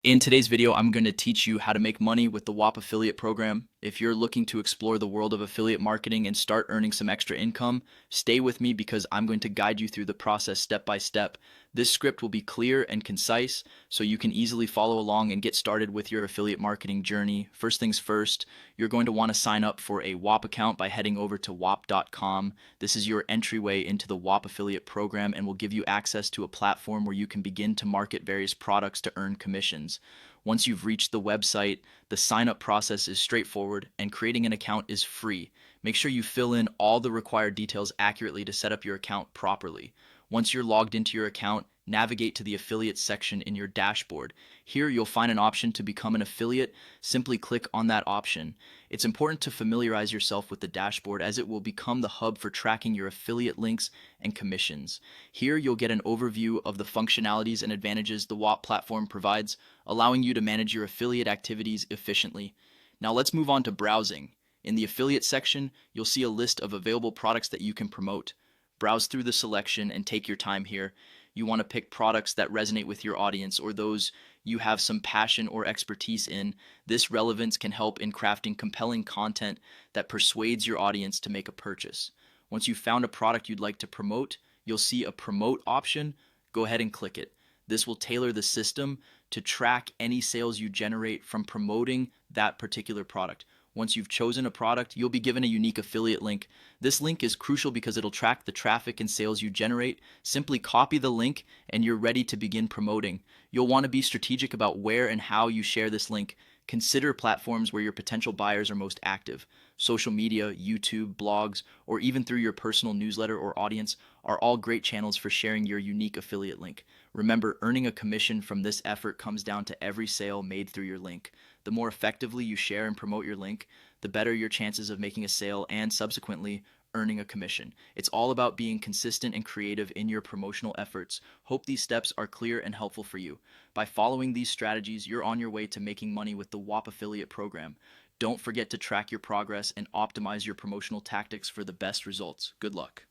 In today's video, I'm going to teach you how to make money with the Whop affiliate program. If you're looking to explore the world of affiliate marketing and start earning some extra income, stay with me because I'm going to guide you through the process step by step. This script will be clear and concise so you can easily follow along and get started with your affiliate marketing journey. First things first, you're going to want to sign up for a Whop account by heading over to whop.com. This is your entryway into the Whop affiliate program and will give you access to a platform where you can begin to market various products to earn commissions. Once you've reached the website, the sign up process is straightforward and creating an account is free. Make sure you fill in all the required details accurately to set up your account properly. Once you're logged into your account, navigate to the affiliate section in your dashboard. Here you'll find an option to become an affiliate. Simply click on that option. It's important to familiarize yourself with the dashboard as it will become the hub for tracking your affiliate links and commissions. Here you'll get an overview of the functionalities and advantages the Whop platform provides, allowing you to manage your affiliate activities efficiently. Now let's move on to browsing. In the affiliate section, you'll see a list of available products that you can promote. Browse through the selection and take your time here. You want to pick products that resonate with your audience or those you have some passion or expertise in. This relevance can help in crafting compelling content that persuades your audience to make a purchase. Once you've found a product you'd like to promote, you'll see a promote option. Go ahead and click it. This will tailor the system to track any sales you generate from promoting that particular product. Once you've chosen a product, you'll be given a unique affiliate link. This link is crucial because it'll track the traffic and sales you generate. Simply copy the link and you're ready to begin promoting. You'll want to be strategic about where and how you share this link. Consider platforms where your potential buyers are most active. Social media, YouTube, blogs, or even through your personal newsletter or audience are all great channels for sharing your unique affiliate link. Remember, earning a commission from this effort comes down to every sale made through your link. The more effectively you share and promote your link, the better your chances of making a sale and subsequently earning a commission. It's all about being consistent and creative in your promotional efforts. Hope these steps are clear and helpful for you. By following these strategies, you're on your way to making money with the Whop affiliate program. Don't forget to track your progress and optimize your promotional tactics for the best results. Good luck.